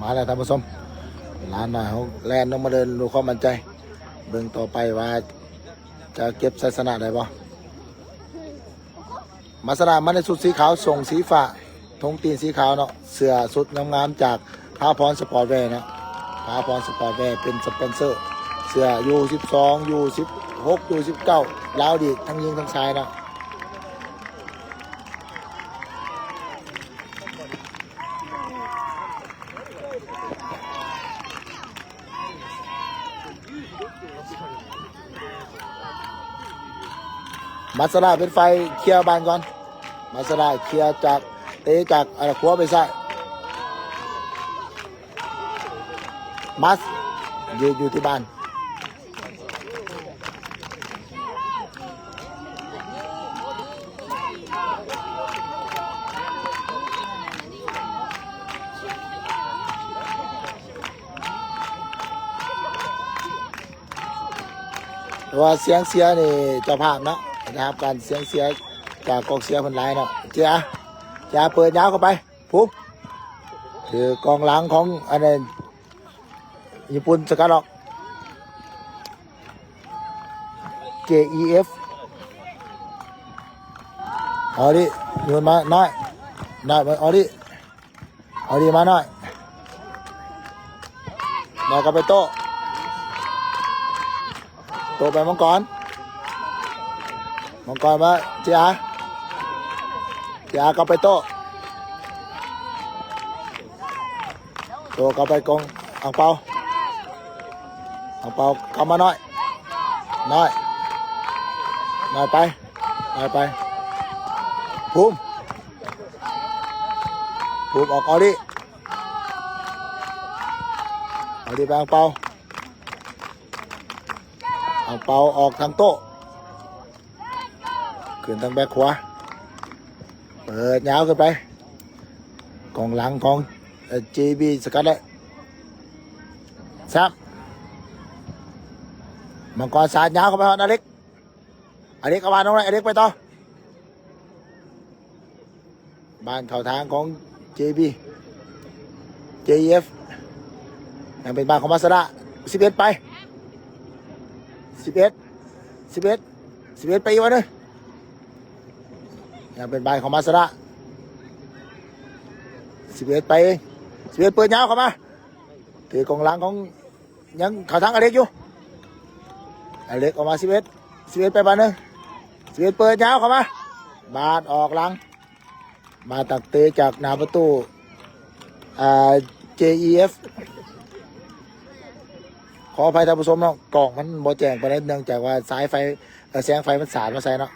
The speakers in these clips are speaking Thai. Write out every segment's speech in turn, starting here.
มาแล้วท่านผู้ชมร้านหน่อยเขาแลนต้องมาเดินดูความมั่นใจเบิ่งต่อไปว่าจะเก็บชัยชนะได้บ่มาสนามมาในสุดสีขาวส่งสีฟ้าธงตีนสีขาวเนาะเสื้อสุดงามๆจากพาพรสปอร์ตแวร์เนาะพาพรสปอร์ตแวร์เป็นสปอนเซอร์เสื้อ U12 U16 U19 ลาวดีทั้งยิงทั้งชายเนาะมาสลาเป็นไฟเคลียร์บานก่อนมาสลาเคลียร์จากเตะจากอะไรขวาไปซ้ายมัสยืนอยู่ที่บ้านว่าเสียงเสียนี่เจ้าภาพนะครับการเสียงเสียจากกองเสียพันไลน์เนาะเจ้าเปิดยาวเข้าไปปุ๊บคือกองหลังของอันนี้ญี่ปุ่นสกัดออก JEF เอาดิโยนมาน้อยได้ไหมเอาดิมาน้อยได้กับไปโตไปมังกรมาเจ้าก็ไปโตก็ไปกองอังเปาเข้ามาน้อยไปภูมิออกเอาดิไปอังเปาออกทางโต๊ะขึ้นทางแบกขวาเปิดยาวขึ้นไปกองหลังของ JB สกัดได้มังกรสาดยาวเข้าไปอเล็กเอาบ้านตรงไหนอเล็กไปต่อบ้านเข่าทางของ JF ยังเป็นบ้านของมาสดา11ไป11ไปอีกวันนึงยังเป็นใบของมาสระ11ไป11เปิดยาวเข้ามาถือกองหลังของยังเขาทางอเล็กอยู่อเล็กออกมา11ไปบ้านนึง11เปิดยาวเข้ามาบาดออกหลังมาตักเตะจากหน้าประตูJEF ขออภัยท่านผู้ชมเนาะกล่องมันบ่แจ้งไปเนื่องจากว่าสายไฟแสงไฟมันสาดมาใส่เนาะ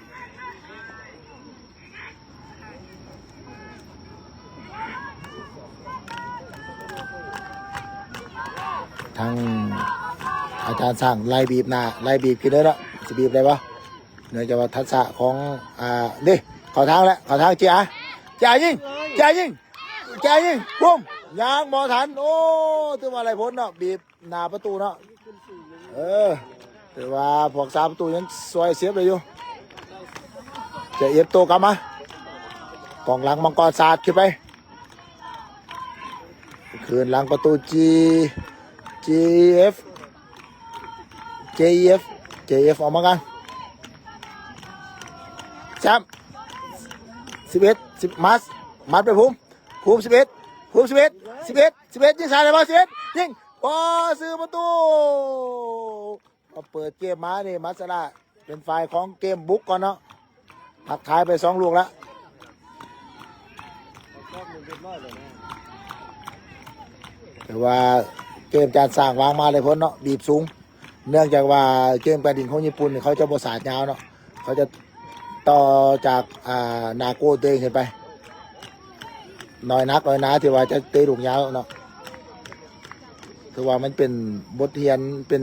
ทางอาจารย์สั่งไล่บีบหน้าไล่บีบกินเลยเนาะจะบีบอะไรวะเนื่องจากว่าทักษะของนี่เข้าทางแล้วเข้าทางจ่ายิงปุ้มยางบอทันโอ้ถือว่าอะไรพ้นเนาะบีบหน้าประตูเนาะแต่ว่าพวกสามประตูยังซอยเสียบเลยอยู่จะเอฟโตกลับมากองหลังมังกรสาดขึ้นไปคืนหลังประตู JF ออกมากันแชมป์11มัดไปภูมิ11ยิงสายเลยบอล11ยิง อซื้อประตูพอเปิดเกมมานี่มัสลาเป็นฝ่ายของเกมบุกก่อนเนาะหักท้ายไป2 ลูกแล้วแต่ว่าเกมการสร้างวางมาเลยพ้นเนาะบีบสูงเนื่องจากว่าเกมการดินของญี่ปุ่นเขาจะบสาดยาวเนาะเขาจะต่อจากนาโก้ตัวเองขึ้นไปน้อยนักน้อยหนาที่ว่าจะเตะลูกยาวเนาะคือว่ามันเป็นบทเรียนเป็น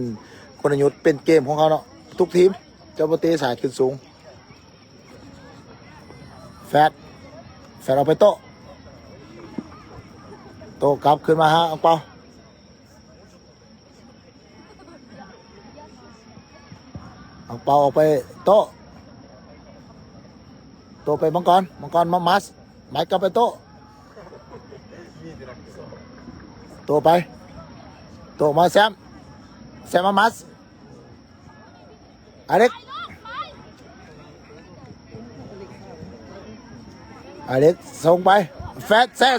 กลยุทธ์เป็นเกมของเขาเนาะทุกทีมจะบเตะสายขึ้นสูงแฟดเอาไปโต๊ะกลับขึ้นมาฮะอังเปาออกไปโต๊ะไปมังกรมามัสไม้กลับไปโต๊ะไปมาแซมมามัสอเล็กส่งไปแฟดแซม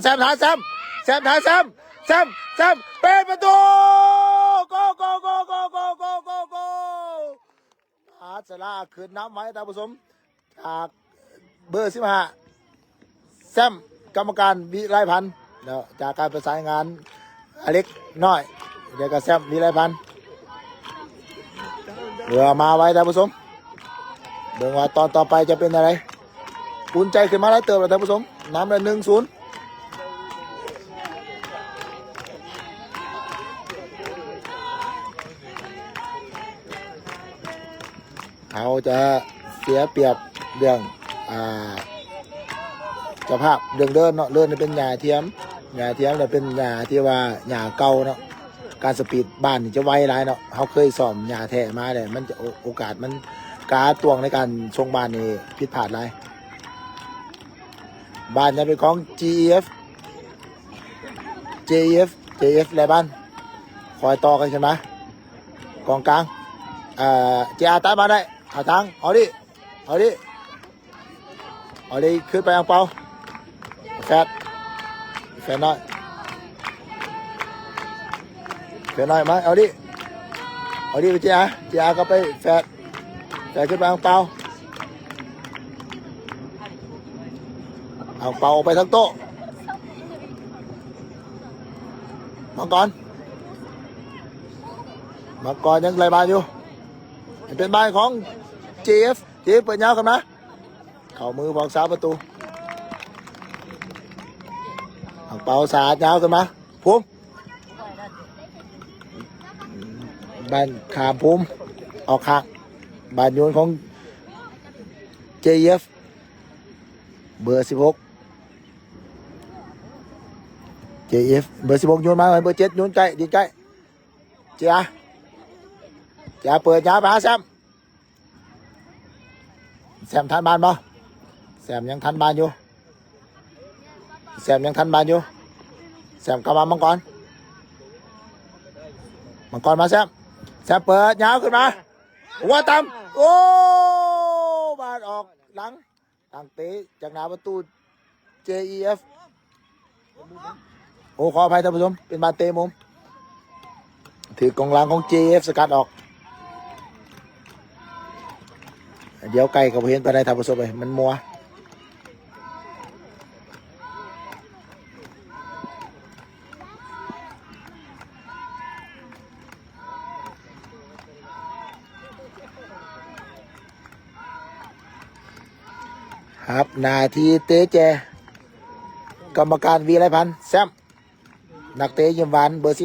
เป็นประตูโกอาร์เซนอลขึ้นน้ำไว้ตามผสมจากเบอร์15แซมกรรมการวิไลพันธ์แล้วจากการประสานงานอเล็กน้อยเดี๋ยวก็แซมวิไลพันธ์เรือมาไว้ตามผสมเดี๋ยวว่าตอนต่อไปจะเป็นอะไรอุ่นใจขึ้นมาแล้วเติมแล้วท่านผู้ชมน้ำละ1-0เขาจะเสียเปรียบเรื่องเจ้าภาพเรื่องเดินเนาะเดินเป็นหญ้าเทียมเนี่ยเป็นหญ้าที่ว่าหญ้าเก่าเนาะการสปีดบ้านนี่จะไวหลายเนาะเขาเคยซ้อมหญ้าแท้มาเลยมันจะโอกาสมันการตวงในการทรงบ้านนี่ผิดพลาดหลายบ้านจะเป็นของ GEF อะไรบ้านคอยต่อกันใช่ไหมกองกลางJR ตายมาได้หาทางเอาดิขึ้นไปอังเปาแฟดน้อยมาเอาดิไปJRก็ไปแฟดขึ้นไปอังเปาเอาเป่าไปทั้งโต๊ะมังกรยังไรบ้านอยู่เป็นบ้านของ GF เปิดยาวกันนะเข่ามือบอกสาประตูเอาเป่าสาดยาวกันมาพุ่มบ้านขามพุ่มออกข้างบ้านโยนของ GF เบอร์16 JF เบอร์16โยนมาเบอร์7โยนใกล้ดีใกล้JRเปิดยาวไปหาแซมทันบานบ่แซมยังทันบานอยู่แซมกลับมามังกรมาแซมเปิดยาวขึ้นมาว่าต่ำโอ้บาดออกหลังตั้งเตะจากหน้าประตู JEF โอ้ขออภัยท่านผู้ชมเป็นบาเตะมุมถือกองหลังของ JF สกัดออกเดี๋ยวไก่กับเห็นไปได้ท่านผู้ชมเลยมันมัวครับนาทีเตะแจกรรมการวีไรพันธ์แซมนักเตะยิมหวานเบอร์15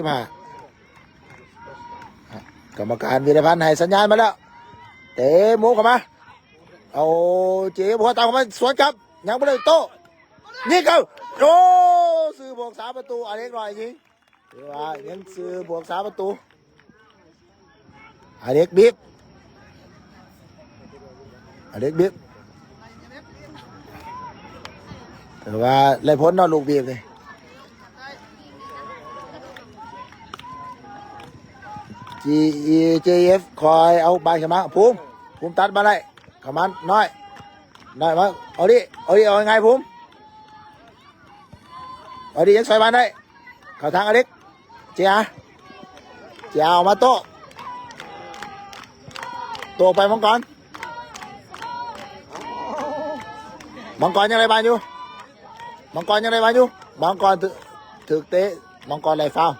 กรรมการวีไรพันธ์ให้สัญญาณมาแล้วเตะหมูเข้ามาเอาเจี๊ยบหัวตามเข้ามาสวนครับยังไม่ได้โต้นี่เขาโอ้ซื้อบวก3 ประตูอเล็กหน่อยจริงหรือว่ายังซื้อบวก3 ประตูอเล็กบิ๊บแต่ว่าไล่พ้นนอกลูกบีบเลยJF คอยเอาใบขมาภูมิตัดมาได้ขมันน้อยมาเอาดิเอายังไงภูมิเอาดิยังใส่มาได้เข้าทางอเล็กJR เจ้ามาโตโตไปมังกรยังไรบ้านอยู่มังกรยังไรบ้านอยู่มังกรถึกเตะมังกรไรฟาว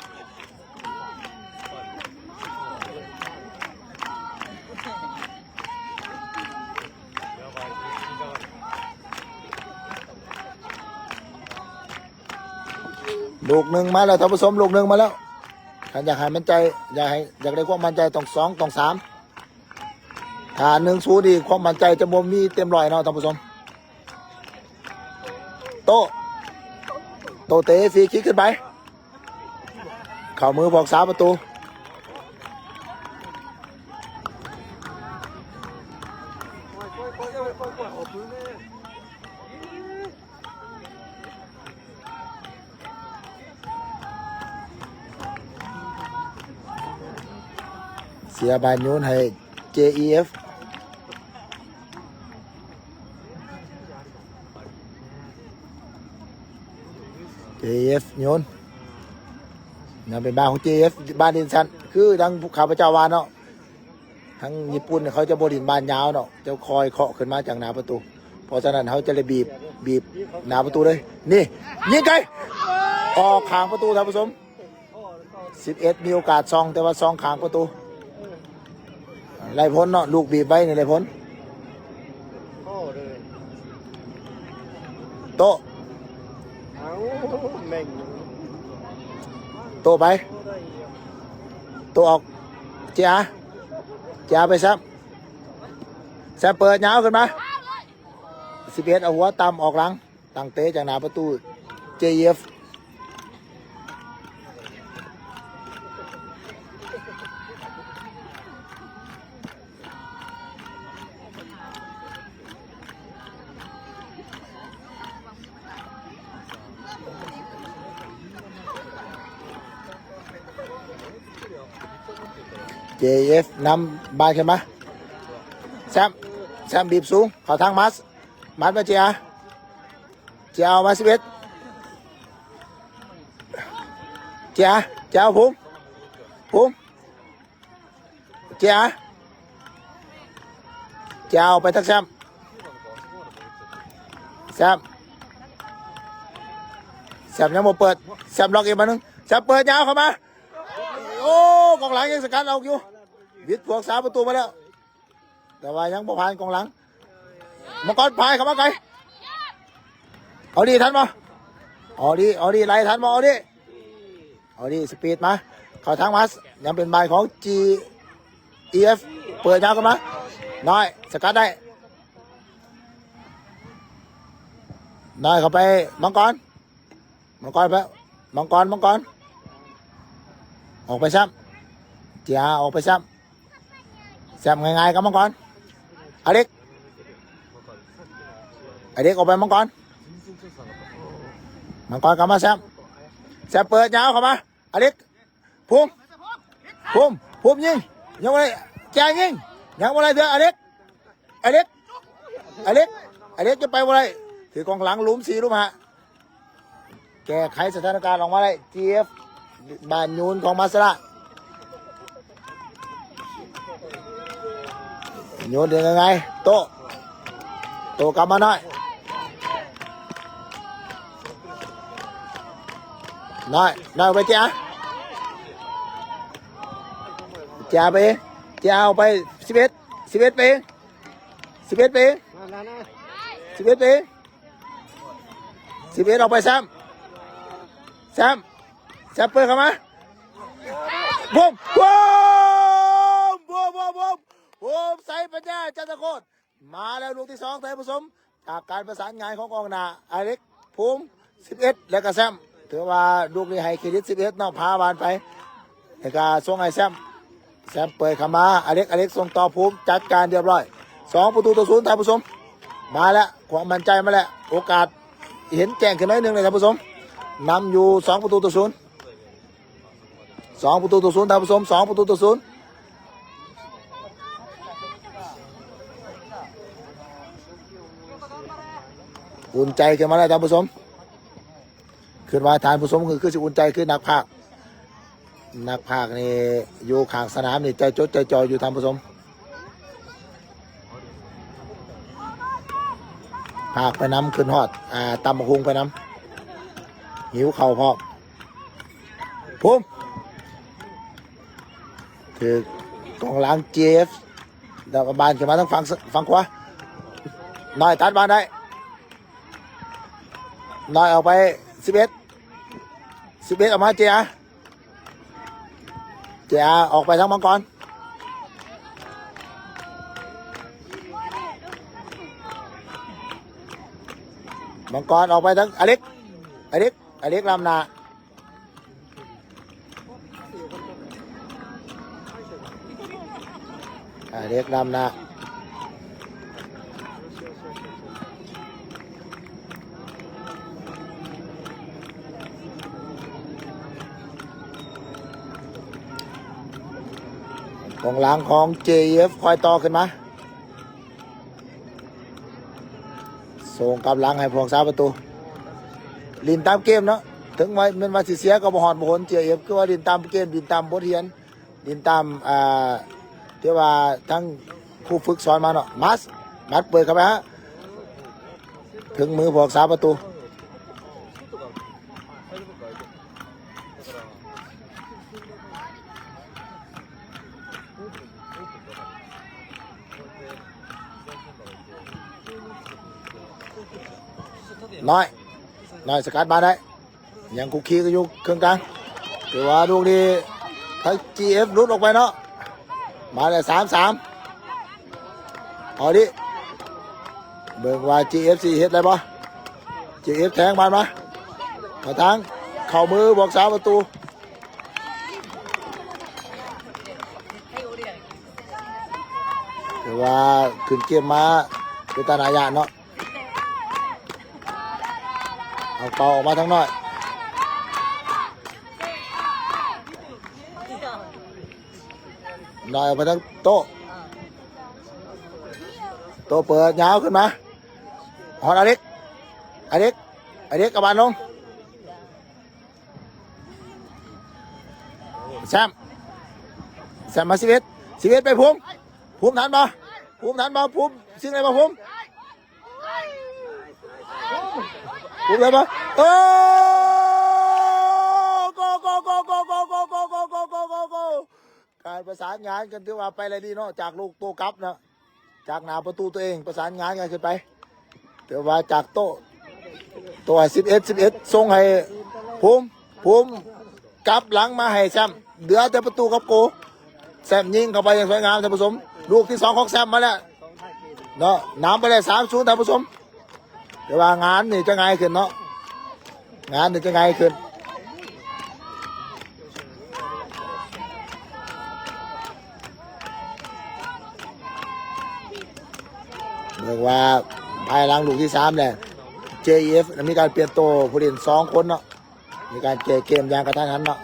ลูกหนึ่งมาแล้วท่านผู้ชมลูกหนึ่งมาแล้วถ้าอยากให้มั่นใจอยากได้ความมั่นใจต้อง2ต้อง3ถ้า1-0ดีความมั่นใจจะบ่มีเต็มร้อยเนาะท่านผู้ชมโตเตะฟรีคิกขึ้นไปเข้ามือบอกสาประตูเสียบานยูนให้ JEF JEF โยนนั่นเป็นบ้านของ JEF บ้านดินชันคือดังข้าพเจ้าวานเนาะทั้งญี่ปุ่นเขาจะบดินบ้านยาวเนาะจะคอยเคาะขึ้นมาจากหน้าประตูเพราะฉะนั้นเขาจะเลยบีบหน้าประตูเลยนี่ยิงไกลออกข้างประตูท่านผู้ชม11มีโอกาสซองแต่ว่าซองข้างประตูไรพ้นเนาะลูกบีบไว้นี่ไรพ้นโตโตไปโตออกเจ้าไปซับแซมเปิดยาวขึ้นมา11เอาหัวต่ำออกหลังตั้งเตะจากหน้าประตู JF JF นำบายขึ้นมาแซมบีบสูงเข้าทางมัสมาเจียเอามา11เจียเอาพุ่มเจียเอาไปทักแซมยังบ่เปิดแซมล็อกอีกมาหนึ่งแซมเปิดยาวเข้ามาโอ้กองหลังยังสกัดเอาอยู่วิทย์พวกสาประตูมาแล้วแต่ว่ายังบ่ผ่านกองหลังมังกรพายเข้ามาไกลเอาดีทันมาเอาดีไล่ทันมาเอาดีสปีดมาเข้าทางมัสยังเป็นใบของ GEF เปิดยาวกันมาน้อยสกัดได้น้อยเข้าไปมังกรไปมังกรออกไปซ้ำเจียออกไปซ้ำง่ายๆกับมังกรอเล็กออกไปมังกรกลับมาซ้ำเปิดยาวเข้ามาอเล็กพุ่มยิงยังไงแจงยิงยังอะไรเถอะอเล็กจะไปอะไรถือกองหลังลุ้ม4ลุ้ม5แก้ไขสถานการณ์ออกมาได้ GF บ้านยูนของมาสระโยนยังไงโตกลับมาหน่อยไปเจ้าไปเอาไป11ไปเอาไปแซมเปิดเข้ามาบูมใส่ปัญญาจันทโคตรมาแล้วลูกที่2เตะผสมจากการประสานงานของกองหน้าอเล็กภูมิ11แล้วก็แซมถือว่าลูกนี้ให้เครดิต11เนาะพาบานไปแล้วก็ส่งให้แซมเปิดเข้ามาอเล็กส่งต่อภูมิจัดการเรียบร้อย2-0ท่านผู้ชมมาแล้วความมั่นใจมาแล้วโอกาสเห็นแจ้งขึ้นหน่อยนึงเลยท่านผู้ชมนำอยู่2-0 2-0ท่านผู้ชม2-0อุ่นใจขึ้นมาแล้วท่านผู้ชมขึ้นมาทานผู้ชมคือสิอุ่นใจขึ้นหนักภาค นักพากย์นี่อยู่ข้างสนามนี่ใจจดใจจ่ออยู่ท่านผู้ชมพากไปน้ำขึ้นฮอดตำบักหุงไปน้ำหิวเข่าพอกพุ่มถือกองหลังเจฟดาวบานขึ้นมาทั้งฝั่งขวาน้อยตัดบานได้น้อยออกไป11ออกมาเจียออกไปทั้งมังกรออกไปทั้งอเล็กลำนาเล็กลำนากองหลังของ JF คอยต่อขึ้นมาส่งกำลังให้พวกสาประตูลินตามเกมเนาะถึงว่ามันมาเสียก็บ่หอดบ่หน JF คือว่าลินตามเกมลินตามบทเรียนลินตามที่ว่าทั้งครูฝึกสอนมาเนาะมัดเปิดเข้าไปฮะถึงมือพวกสาประตูน้อยสกัดมาได้ยังคุกคีก็อยู่เครื่องกลางแต่ว่าลูกนี้ทั้ง GF รุดออกไปเนาะมาเลย3-3เอาดิเบิ่งว่า GFC เฮ็ดอะไรบ่ GF แทงบอลมาทางเข่ามือบอกสาวประตูแต่ว่าขึ้นเกมมาเป็นตาหนายานเนาะเอาเป่าออกมาทั้งน้อยออกไปทั้งโต๊ะเปิดยาวขึ้นมาฮอนอเล็กกับบานลงแซมมา11ไปพุ่มทันบ่พุ่มซึ่งอะไรบ่พุ่มเลยบ่โอ้โกการประสานงานกันถือว่าไปอะไรดีเนาะจากลูกโตกลับนะจากหน้าประตูตัวเองประสานงานกันขึ้นไปแต่ว่าจากโต๊ะ11ส่งให้ภูมิกลับหลังมาให้แซมเหลือแต่ประตูกับโกแซมยิงเข้าไปอย่างสวยงามท่านผู้ชมลูกที่2ของแซมมาแล้วเนาะน้ำไปได้3-0ท่านผู้ชมแต่ว่างานนี่จะง่ายขึ้นเนาะจะง่ายขึ้นเรียกว่าภายหลังลูกที่3เนี่ย JF มีการเปลี่ยนตัวผู้เล่น2 คนเนาะมีการเกมอย่างกระทันหันเนาะ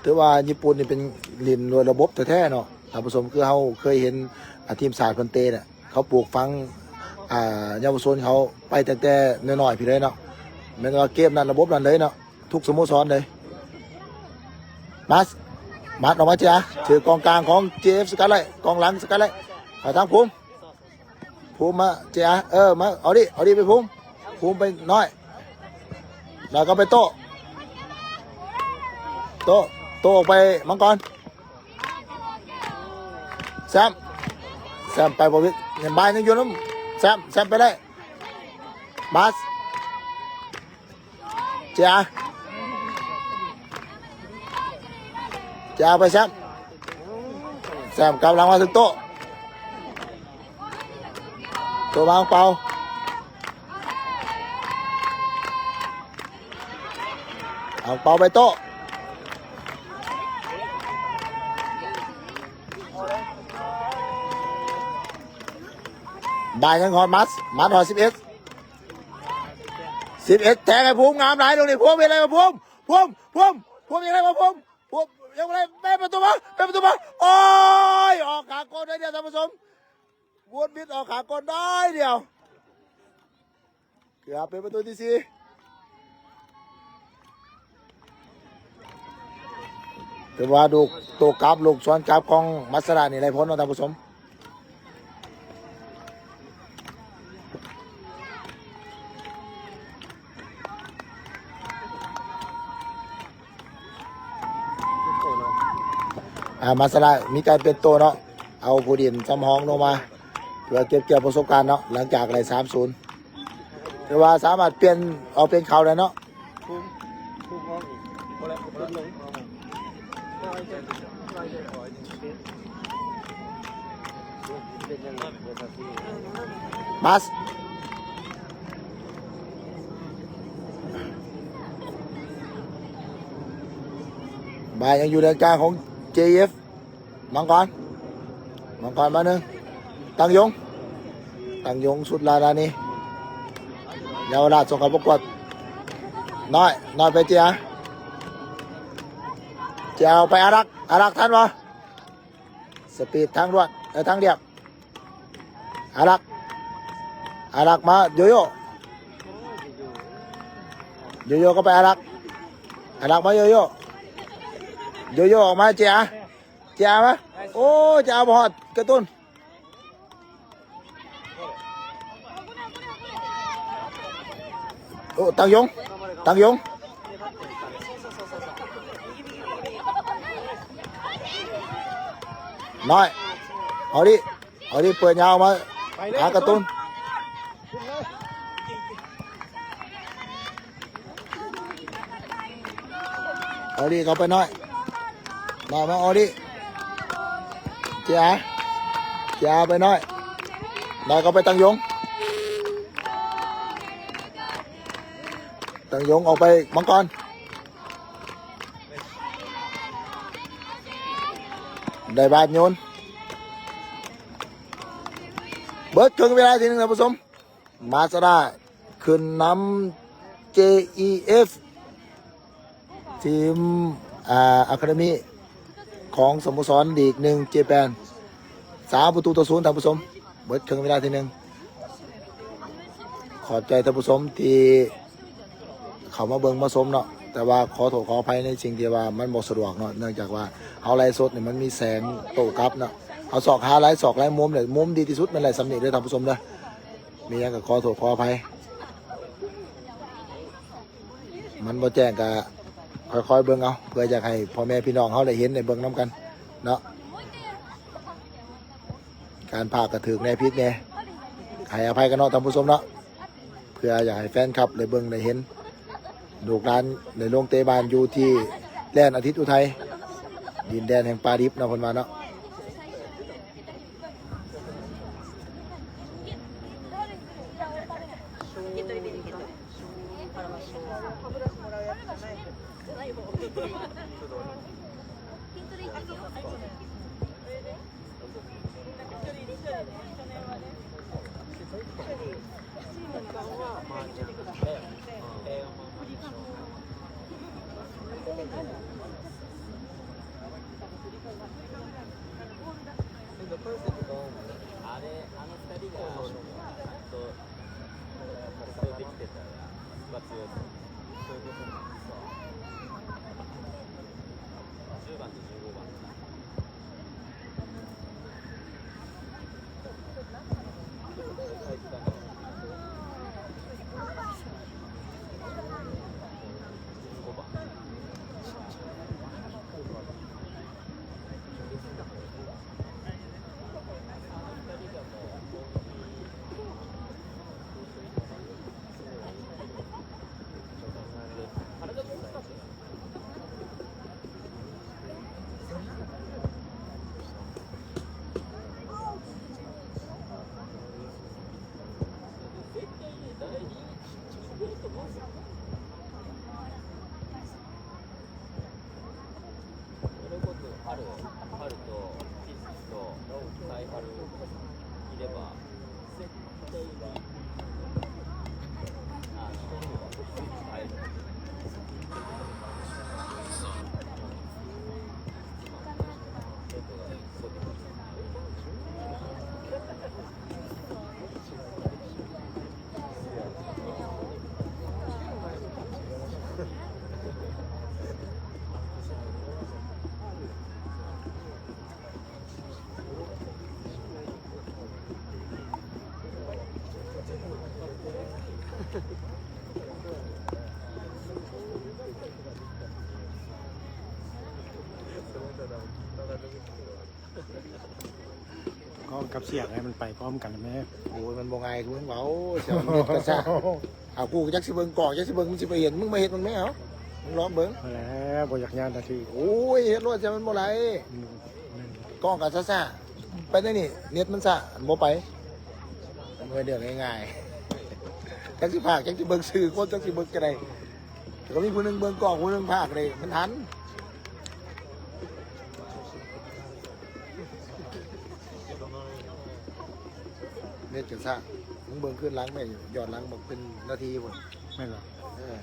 ถือว่าญี่ปุ่นนี่เป็นลินโดยระบบแท้ๆเนาะท่านผู้ชมคือเขาเคยเห็นทีมศาสตร์พันเตเนี่ยเขาปลูกฝังเยาวชนเขาไปแต่น้อยๆพี่เลยเนาะแม้ว่าเกมนั้นระบบนั้นเลยเนาะทุกสโมสรเลยมัดออกมาจ้ะถือกองกลางของ JF สกัดเลยกองหลังสกัดเลยไปทางภูมิมาจ้ะมาเอาดิไปภูมิไปน้อยแล้วก็ไปโต๊ะออกไปมังกรแซมไปบอวิทเห็นใบนึงอยู่น้ำแซมไปได้บัสจ้าไปแซมกำลังมาถึงโต๊ะวางเป่าเอาเป่าไปโต๊ะบ่ายยังหอดมัดหอด11แทงไอ้ภูมิงามหลายตรงนี้ภูมิเป็นอะไรมาภูมิยังไงมาภูมิ ยังไงเป็นประตูมาเป็นประตูมาโอ้ยออกขากนได้เดียวท่านผู้ชมวูดบิดออกขากนได้เดียวเกือบเป็นประตูที่สี่ถือว่าดูตัวกราฟลูกสวนกราฟของมัสรานี่ไรพ้นนะท่านผู้ชมมาสละมีการเป็นตัวเนาะเอาผู้ดินจำห้องลงมาเพื่อเก็บเกี่ยวประสบการณ์เนาะหลังจากอะไร3-0ถือว่าสามารถเปลี่ยนเอาเป็นเขาเลยเนาะบัสบายยังอยู่ในกลางของ JF มังกรมาหนึ่งตั้งยงสุดลาดานีเยาวราชส่งเข้าประกวดน้อยไปเจียเอาไปอารักทันวะสปีดทางรวดทางเดียบอารักมาโยโย่ก็ไปอารักมาโยโย่ออกมาเจียไหมโอ้เจียบอดกระตุ้นโอ้ตั้งยงน้อยเอาดิเปิดยาวมาหากระตุ้นเอาดิเขาไปน้อยมาเอาดิเจียไปน้อยเขาไปตั้งยงออกไปมังกรได้บาดโยนเบิร์ดครึ่งเวลาทีนึงท่านผู้ชมมาสดาขึ้นนำ JEF ทีมอะคาเดมี่ของสโมสรลีก1เจแปน3-0ท่านผู้ชมเบิร์ดครึ่งเวลาทีนึงขอบใจท่านผู้ชมที่เขามาเบิ่งมาชมเนาะแต่ว่าขอโทษขออภัยในสิ่งที่ว่ามันบ่สะดวกเนาะเนื่องจากว่าเอาไลฟ์สดเนี่ยมันมีแสงโตกลับเนาะเอาศอกหาไลฟ์มุมเลยมุมดีที่สุดมันไลฟ์สำเนียงเลยท่านผู้ชมเด้อมีอย่างก็ขอโทษขออภัยมันบ่แจ้งก็ค่อยๆเบิ่งเอาเพื่ออยากให้พ่อแม่พี่น้องเขาได้เห็นได้เบิ่งน้ำกันเนาะการพากกระถือในพิษเนี่ยให้อภัยกันเนาะท่านผู้ชมเนาะเพื่ออยากให้แฟนคลับได้เบิ่งได้เห็นลูกหลานในโรงเตะบานอยู่ที่แลนอาทิตย์อุทัยดินแดนแห่งปาดิบนะคนมาเนาะ ล้องกับเสียงให้มันไปพร้อมกันแม่ โอ้ยมันบ่ไงกูมึงเบาเสียงเน็ตกระซ่าเอากูจักสิเบิ่งกล่องจักสิเบิ่งมึงสิไปเห็นมึงมาเห็นมึงไม่เอามึงลองเบิ่ง แล้วบ่อยากยานนาที โอ้ยเฮ็ดรถจะมันบ่ไหลกล้องกับซ่าๆไปได้นี่เน็ตมันซ่ามันบ่ไปมันเป็นเรื่องง่ายๆจักสิพากจักสิเบิ่งสื่อคนจักสิเบิ่งจังได๋แต่ก็มีผู้หนึงเบิ่งกล้องผู้หนึงพากเลยมันทันเน็ตกระซ่ามึงเบิ่งขึ้นหลังแม่ยอดหลังบอกเป็นนาทีพุ่น ไม่หรอ เออ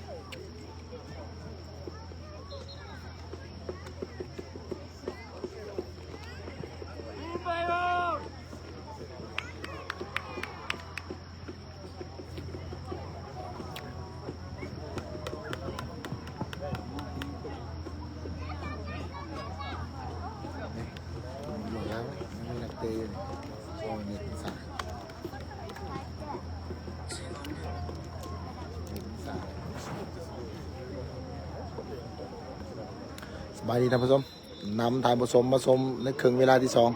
อยู่แล้วไม่มีนักเตะอยู่นี่โอ้ยเน็ตมันซ่าสบายดีท่านผู้ชมนำทานผสมมาชมในครึ่งเวลาที่สอง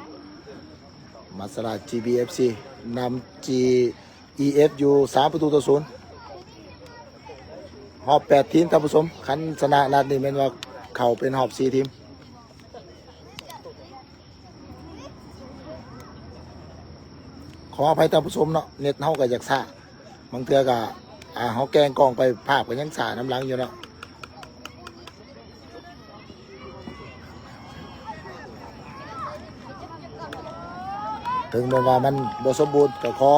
มาสลา GBFC นำ GEF อยู่3-0หอบ8ทีมท่านผู้ชมคันชนะนัดนี้แม่นว่าเข้าเป็นหอบ4ทีมขออภัยท่านผู้ชมเนาะเน็ตเฮาก็อยากซ่าบางเทื่อก็เฮาแกล้งกล้องไปภาพก็ยังซ่าน้ำหลังอยู่เนาะถึงแม้ว่ามันบ่สมบูรณ์ก็ขอ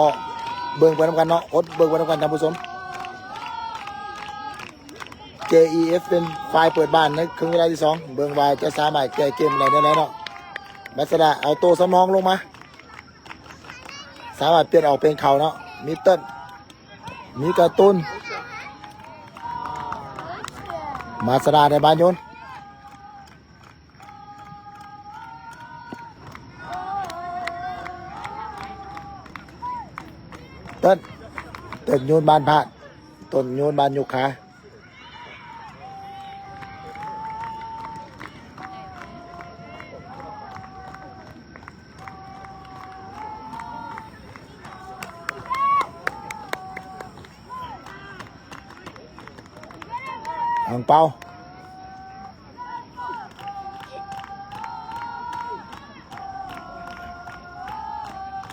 เบิ่งไปนำกันเนาะอดเบิ่งไปนำกันท่านผู้ชม JEF เป็นฝ่ายเปิดบ้านในครึ่งเวลาที่2เบิ่งว่าจะสามารถแก้เกมอะไรได้เนาะบัสดาเอาตัวสำรองลงมาสามารถเปลี่ยนออกเป็นเขาเนาะมีเติ้ลมีการ์ตูนมาสดาในบ้านโยนเติ้ลโยนบานพลาดต้นโยนบานยุคาอังเปา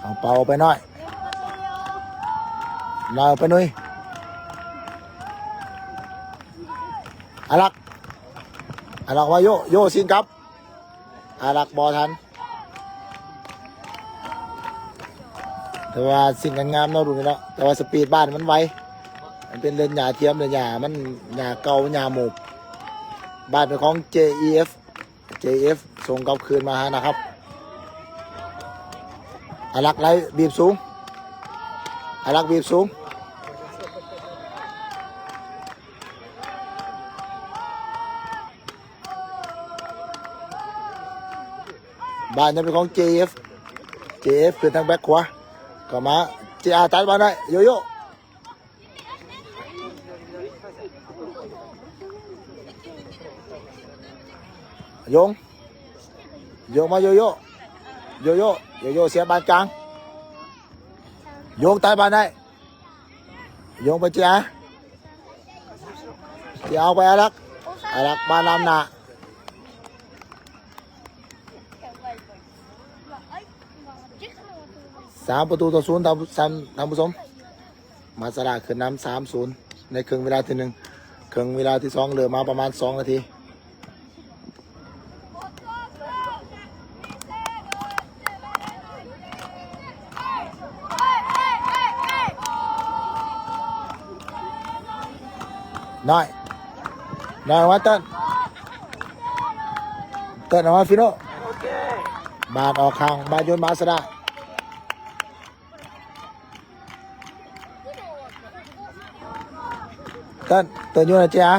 อังเปาไปหน่อยเราไปหน่อยอารักว่าโยสินครับอารักบอทันแต่ว่าสิ่งงามๆเราดูนี่เนาะแต่ว่าสปีดบ้านมันไวมันเป็นเรือนหยาเทียมเรือนหยามันหยาเก่าหยาหมูบ้านเป็นของ JEF ส่งกลับคืนมานะครับอารักไรบีบสูงอารักบีบสูงบ้านจะเป็นของ JF คือทางแบ็คขวาก็มา JR ตัดมาได้โยโย่โยงมาโยโย่เสียบานกลางโยงใต้บานได้โยงไปเจ้าเอาไปอารักบานลำหนา3-0ท่านผู้ชมมาสลาขึ้นน้ำ3-0ในครึ่งเวลาที่1ครึ่งเวลาที่2เหลือมาประมาณ2 นาทีน้อยว่าเติ้ลออกมาฟิโน่บาดออกข้างบาดโยนมาสดาเติ้ลโยนนะเจ้า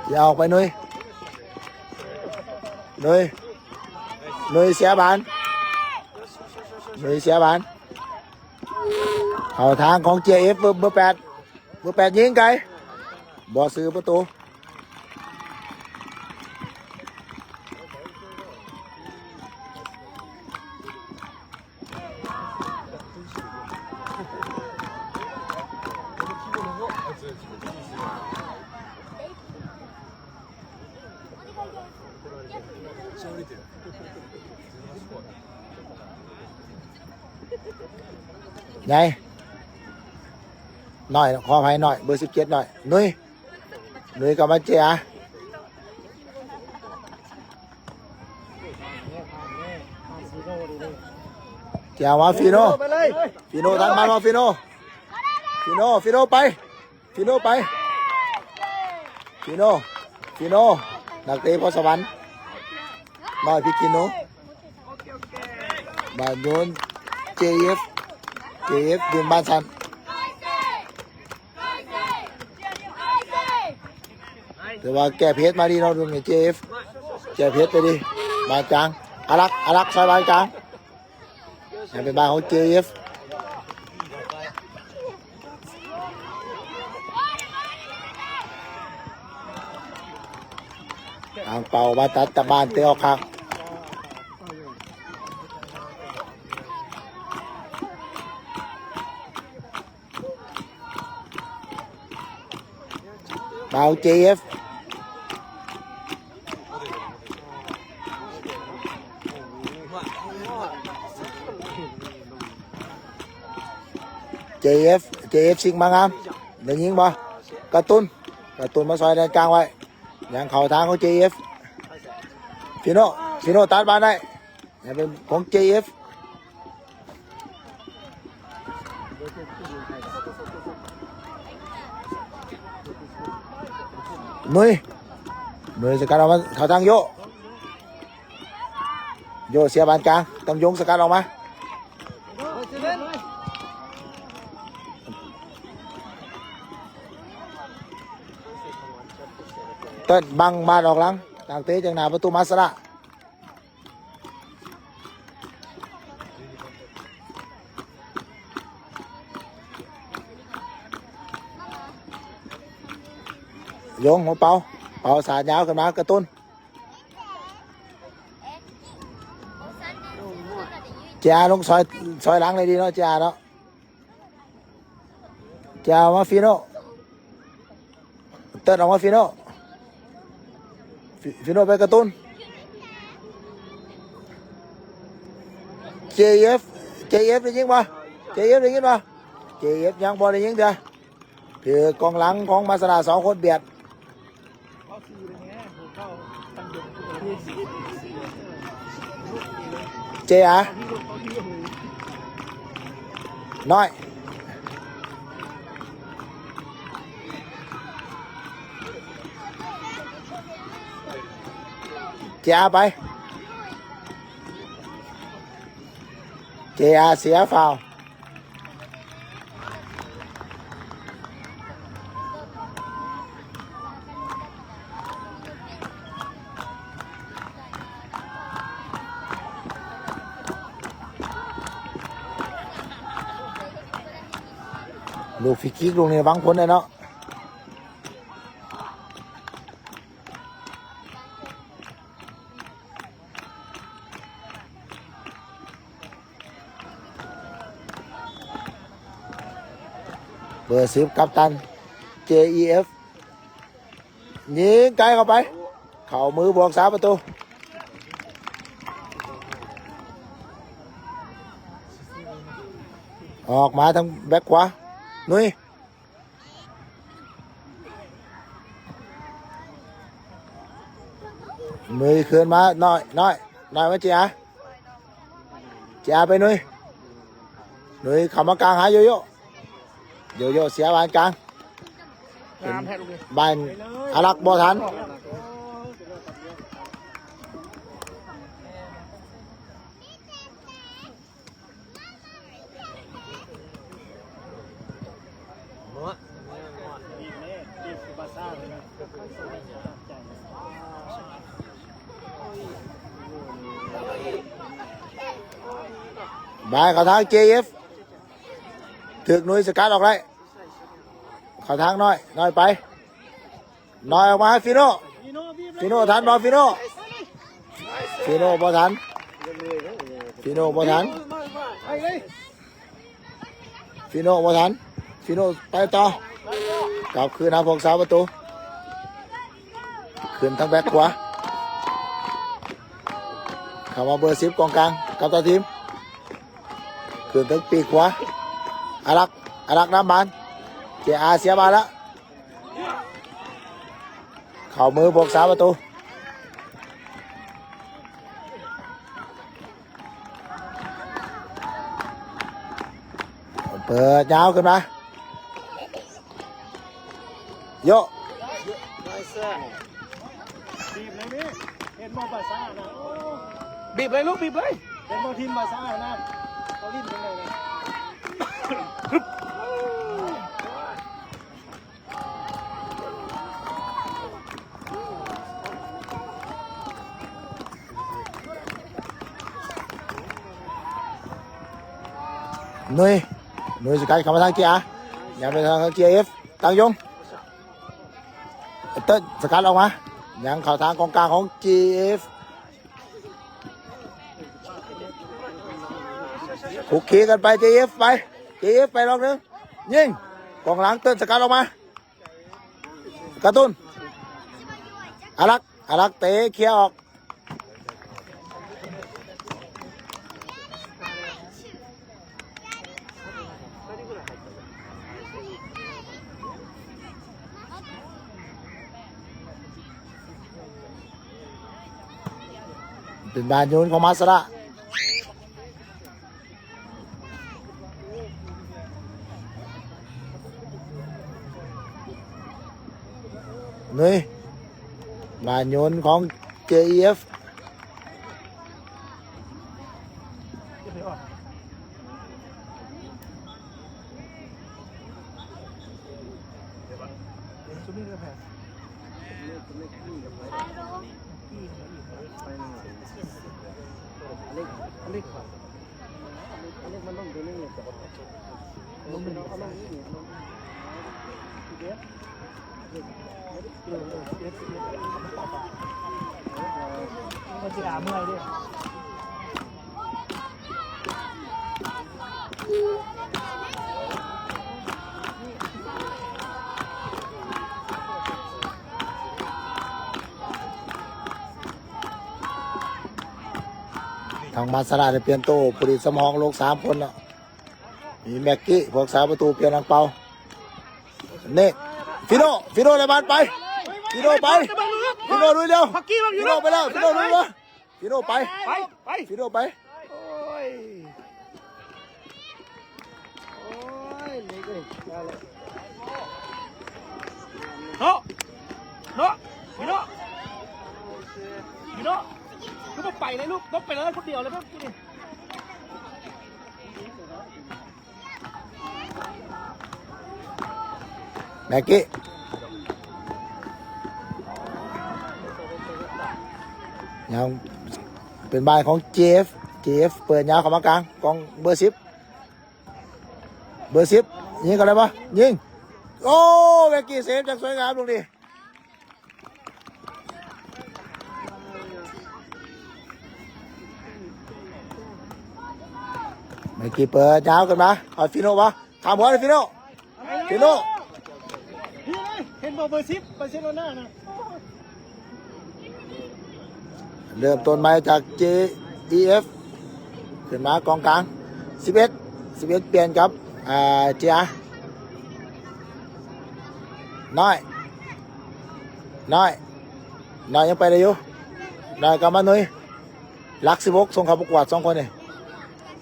อย่าออกไปหนุ่ยเสียบานเข้าทางของ JF เบอร์8ยิงไกลบอซื้อประตู ไงหน่อยขออภัยหน่อยเบอร์17หน่อยนุ้ยกลับมาเจียเจียมาฟิโน่ทันมาฟิโน่ไปฟิโน่นักเตะพรสวรรค์น้อยพิกิโนบ้านโยนเจฟดินบ้านสันแต่ว่าแก้เพชรมาดีเราดูเนี่ยเจฟแก้เพชรไปดิบ้านกลางอารักซอยบ้านกลางนี่เป็นบ้านของเจฟทางเป่ามาตัดตะบานเตะออกข้างเป่าเจฟสิงมางามเดี๋ยวยิงบ่กระตุ้นมาซอยแดนกลางไว้ยังเข่าทางของ JF ฟิโน่ตัดบานได้นี่เป็นของ JF หนุ่ยสกัดออกมาเข่าทางโยเสียบานกลางต้องยงสกัดออกมาเต้นบังบานออกหลังต่างเตะจากหน้าประตูมาสระยงหัวเป่าสาดยาวขึ้นมากระตุ้นเจ้าลงซอยหลังเลยดีเนาะเจ้าเนาะเจ้ามาฟิโน่เต้นออกมาฟิโน่ไปกระตุ้น JF ได้ยิงป่ะ JF ยังบอลได้ยิงเถอะคือกองหลังของมาสนา2 คนเบียดเจ้าน้อยเจ้าไปเสียฟาวลูกฟิกิกลูกนี้วังผลเลยเนาะเบอร์10กัปตัน JEF ยิงไกลเข้าไปเข่ามือบวก3 ประตูออกมาทางแบ็คขวานุ้ยคืนมาน้อยมาเจียไปนุ้ยเข้ามากลางหาโยโย่เสียบานกลางบานอารักบ่ทันบายเขาทาง JF ถึกนุ้ยสกัดออกได้เขาทางน้อยไปน้อยออกมาฟิโน่ทันบอลฟิโน่บ่ทันฟิโน่ไปต่อกลับคืนหาพงสาวประตูคืนทางแบ็คขวา เข้ามาเบอร์10กองกลางกับตัวทีมขึ้นถึงปีกขวาอารักน้ำบานเจ้าเสียบาแล้วเข้ามือพวกสาประตูเปิดยาวขึ้นมาโย บีบเลยนี่เห็นบอลบาซ่านะโอ้ บีบเลยลูกบีบเลย เห็นบอลทีมบาซ่านะเขาลิ้นยังไงนะ หนุ่ยสกัดเข้ามาทางเกียร์ยังไปทางเกียร์เอฟตั้งยงเติ้ลสกัดออกมายังเข้าทางกองกลางของ GF คุกคีกันไป GF ไป GF ไปรอบนึงยิงกองหลังเติ้ลสกัดออกมากระตุ้นอารักเตะเคลียร์ออกเป็นบานโยนของมาสระนี่บานโยนของ JF ชุดนี้ก็แพ้อเล็กครับอเล็กมันต้องตัวนี้เนี่ยมันเป็นเอาลงนี่เนี่ยเด็ดมันจะด่าเมื่อยด้วย ทางมาสระได้เปลี่ยนโตผลิตสมองลง3 คนแล้วมีแม็กกี้พวกสาประตูเปลี่ยนทางเปาเน่ฟิโนเลยบานไปฟิโนไปฟิโนลุยเร็วฟิโนไปแล้วฟิโนลุยวะฟิโนไปฟิโนไป โอ้ยเล็กเลยได้เลย โน่พี่โน่ก็มาไปเลยลูกต้องไปเลยคนเดียวเลยเพื่อนกินดิ แม็กกี้ยังเป็นบายของ JF เปิดยาวเข้ามากลางกองเบอร์10ยิงกันเลยปะยิงโอ้แม็กกี้เซฟจากสวยงามตรงนี้แม็กกี้เปิดยาวกันมาเอาฟิโน่ปะทำหัวเลยฟิโน่ เห็นบอลเบอร์10บาร์เซโลน่านะ เริ่มต้นมาจาก JEF ขึ้นมากองกลาง11เปลี่ยนกับเจียน้อยยังไปได้อยู่น้อยกับมาหนุ่ยลัก16ส่งเข้าประกวด2 คนนี่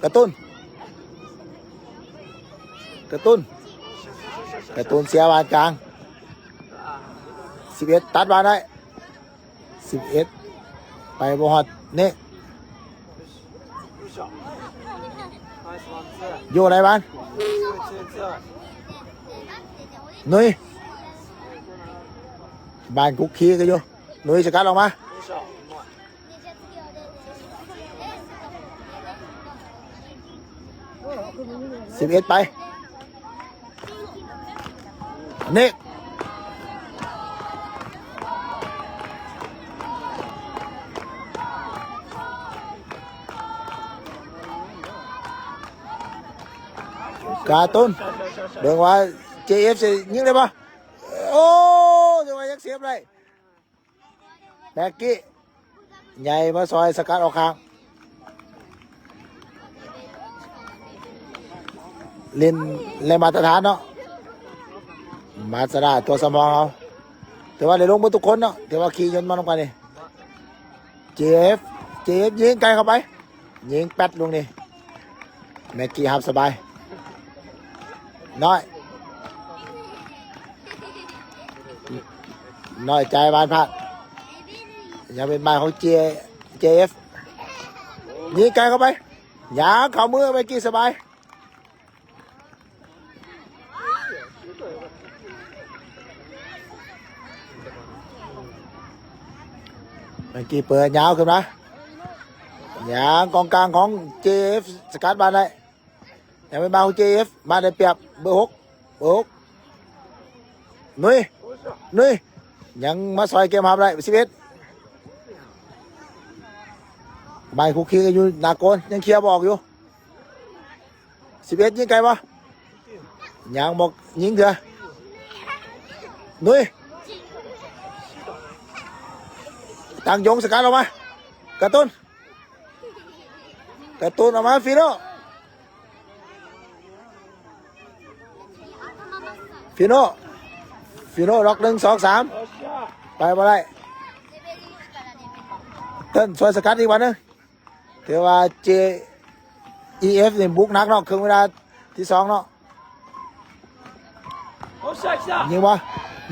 กระตุ้นเสียบานกลาง11ตัดบานได้11ไปบอดนี่อยู่ไหนบ้านนุ้ยบ้านคุกคีกันอยู่นุ้ยจะกัดออกมา11ไปนี่การ์ตูนเบิ่งว่า JF จะยิงได้ปะโอ้จะว่ายังเสียบได้แม็กกี้ใหญ่มาซอยสกัดออกข้าง เล่นในมาตรฐานเนาะมาสด้าตัวสมองเอาแต่ว่าได้ลงมาทุกคนเนาะแต่ว่าขี่ยนต์มาลงไปนี่เจฟยิงไกลเข้าไปยิงแป๊ดลงนี่แม็กกี้ฮับสบายน้อยใจบานพลาดยังเป็นบานของเจฟยิงไกลเข้าไปยางเข้ามือแม็กกี้สบายแม็กกี้เปิดยาวขึ้นนะยางกองกลางของเจฟสกัดบานได้ยังเป็นบานของเจฟมาได้เปรียบเบอร์ 6นุ้ยยังมาซอยเกมหาได้11ใบคุกคีกันอยู่นาโกนยังเคลียร์บอกอยู่11ยิงไกลปะยังบอกยิงเถอะนุ้ยตั้งยงสกัดออกมากระตุ้นออกมาฟิโน่ล็อก1 2 3ไปมาได้เต้นช่วยสกัดอีกวันนึงถือว่า JEF นี่บุกนักเนาะครึ่งเวลาที่2เนาะยิงวะ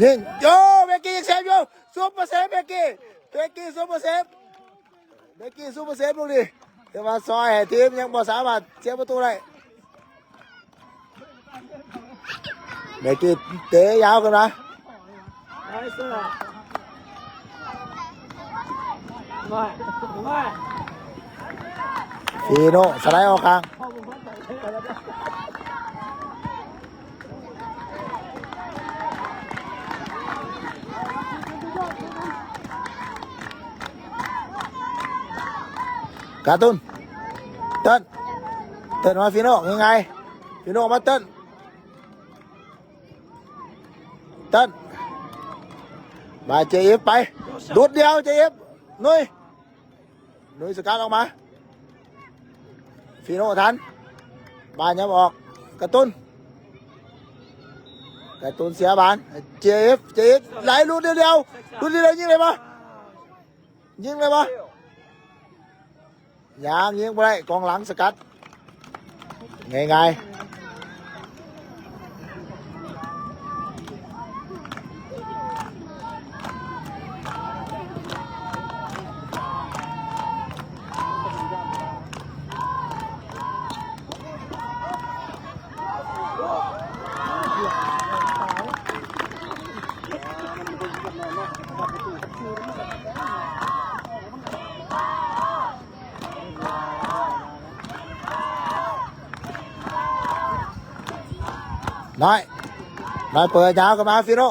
ยิงโยเบกกี้ยังเซฟอยู่ซุปเปอร์เซฟเบกกี้ซุปเปอร์เซฟลูกดิแต่ว่าซอยให้ทีมยังบ่สามารถเสียประตูได้เบกกี้เตะยาวกันนะฟีโน่สไลด์ออกกลางการ์ตูนเต้นมาฟีโน่ยังไงฟีโน่มาเต้นมาเจฟไปดูดเดียวเจฟนุ้ยสกัดออกมาฟีโน่ทันบานยังออกกระตุ้นเสียบานเจฟไหลลูดเดียวยิงเลยปะยังยิงไปได้กองหลังสกัดง่ายน้อยเปิดยาวกันมาฟิโน่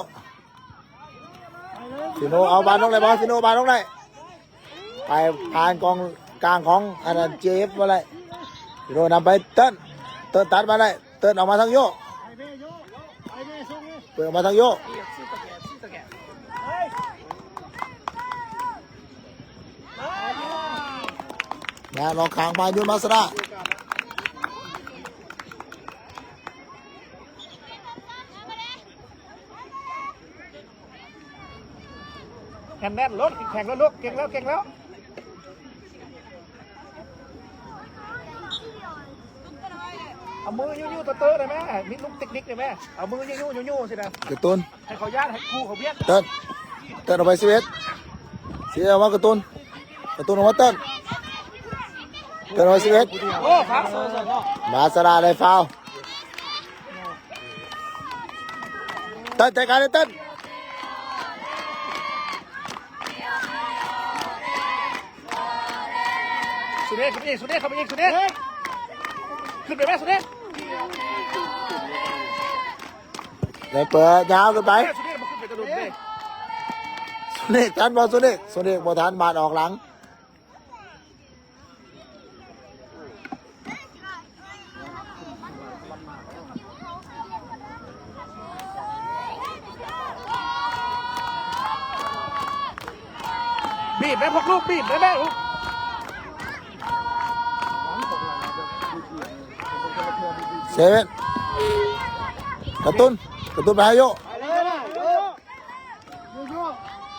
เอาบานลงเลยบอลฟิโน่บานลงเลยไปผ่านกองกลางของอันนั้นเจฟมาเลยฟิโน่นำไปเติ้ลตัดมาเลยเติ้ลออกมาทางโยเปิดมาทางโยนะลองขางไปยูมาสระแข่งแน่นรถแข่งแล้วลูกเก่งแล้วเอามือยูเตอร์เลยแม่มีลูกติ๊กเลยแม่เอามือยูสินะกระตุ้นให้เขาญาติให้ครูเขาเบี้ยเติ้ลออกไป11เสียว่ากระตุ้นออกมาเติ้ลออกไป11โอ้ครับมาสระได้ฟาวเติ้ลจัดการเลยเติ้ลสุดเด็ดเข้าไปอีกขึ้นไปแม่สุดเด็ด เลยเปิดยาวขึ้นไปสุเนกทันบอลสุเนกบอลทันบาดออกหลังบีบแม่พวกลูกบีบแม่ลูกเซเว่น กระตุ้นไปให้โย ไปเลยนะโยโย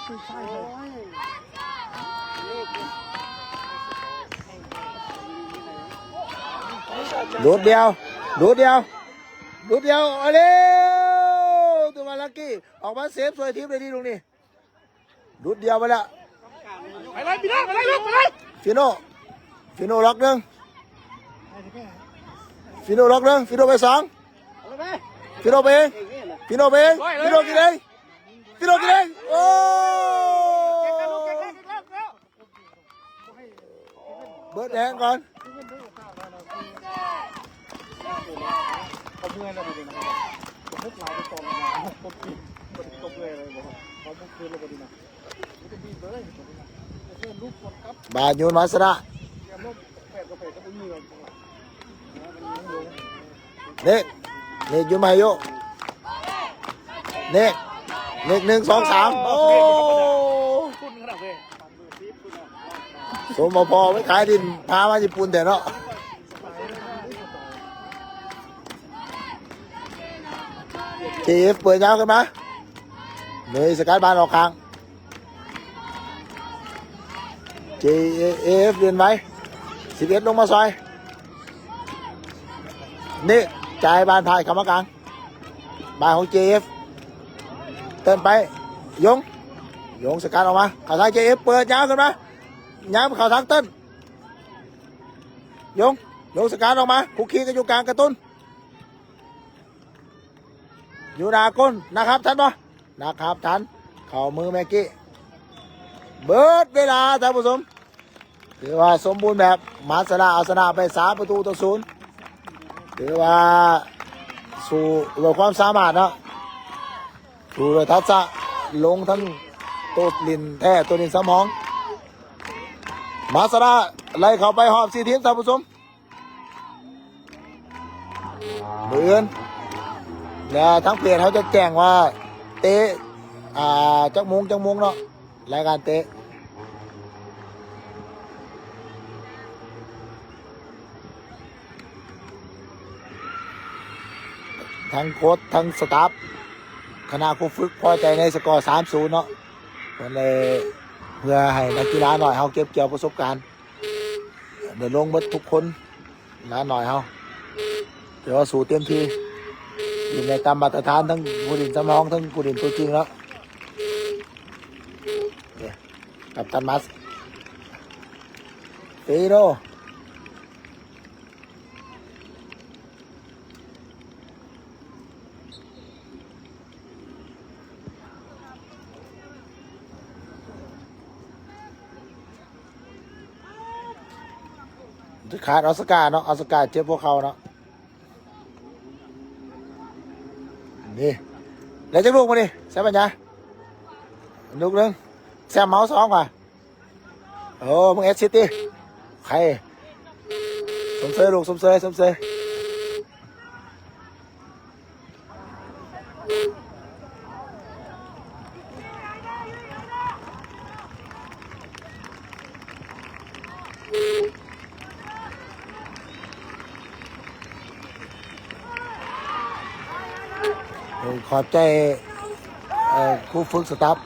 ใช่เลย ดูดเดียวเอาเร็วตัวมาลักกี้ออกมาเซฟสวยทีมเลยดีตรงนี้ดูดเดียวไปแล้ว ไปเลยพี่น้องไปเลยลูกไปเลย ฟิโน่ล็อกหนึ่งฟิโน่ไปสองฟิโน่ไปเองฟิโน่กินเองโอ้เบิร์ดแดงก่อน เขาเมื่อยแล้วดีนะผมไม่หลายตอนนะผมกินตกเลยเลยบอกเขาบุกคืนแล้วดีนะมันจะดีเลยเพื่อนลูกคนครับ บายูนมาสระ เตรียมลูกแปดกับแปดก็เป็นเงิน เน็กยูมาโยเน็ก1 2 3โอ้ คุณขนาดเลย สมพอไม่ขายดินพามาญี่ปุ่นแต่เนาะเจฟเปิดยาวขึ้นมาเลยสกัดบานออกกลางเจฟเรียนไว้11ลงมาซอยนี่จ่ายบานพายคำว่ากลางบานของเจฟเติมไปยงสกัดออกมาขาทางเจฟเปิดยาวขึ้นมาย้ำขาทางเต้นยงสกัดออกมาคุกคีกันอยู่กลางกระตุ้นอยู่นาก้นนะครับท่านปะนะครับท่านเข่ามือแม็กกี้เบิร์ดเวลาท่านผู้ชมถือว่าสมบูรณ์แบบมาสนาเอาชนะไป3-0ถือว่าสู่ด้วยความสามารถนะสู่ด้วยทักษะลงทั้งตัวลินแท้ตัวลินสมองมาสนาไล่เข้าไปหอบ4 ทีมท่านผู้ชมมืออื่นแล้วทั้งเพจเขาจะแจ้งว่าเตะจักมุงเนาะรายการเตะทั้งโค้ชทั้งสตาฟคณะครูฝึกพอใจในสกอร์ 3-0 เนาะมันเลยเพื่อให้นักกีฬาหน่อยเขาเก็บเกี่ยวประสบการณ์เดี๋ยวลงหมดทุกคนนะหน่อยเขาเดี๋ยวสู้เต็มที่อยู่ในตามมาตรฐานทั้งผู้ดินสมองทั้งผู้ดินตัวจริงแล้วกับตันมัสปีโรจะขาดออสการ์เนาะออสการ์เจ็บพวกเขาเนาะนี่แล้วจะลูกมาดิใช่ปัญญาลูกนึงแซมเมาส์2ว่ะโอ้มึงเอสซิตี้ใครสมเสยลูกสมเสยขอบใจครูฝึกสตาฟ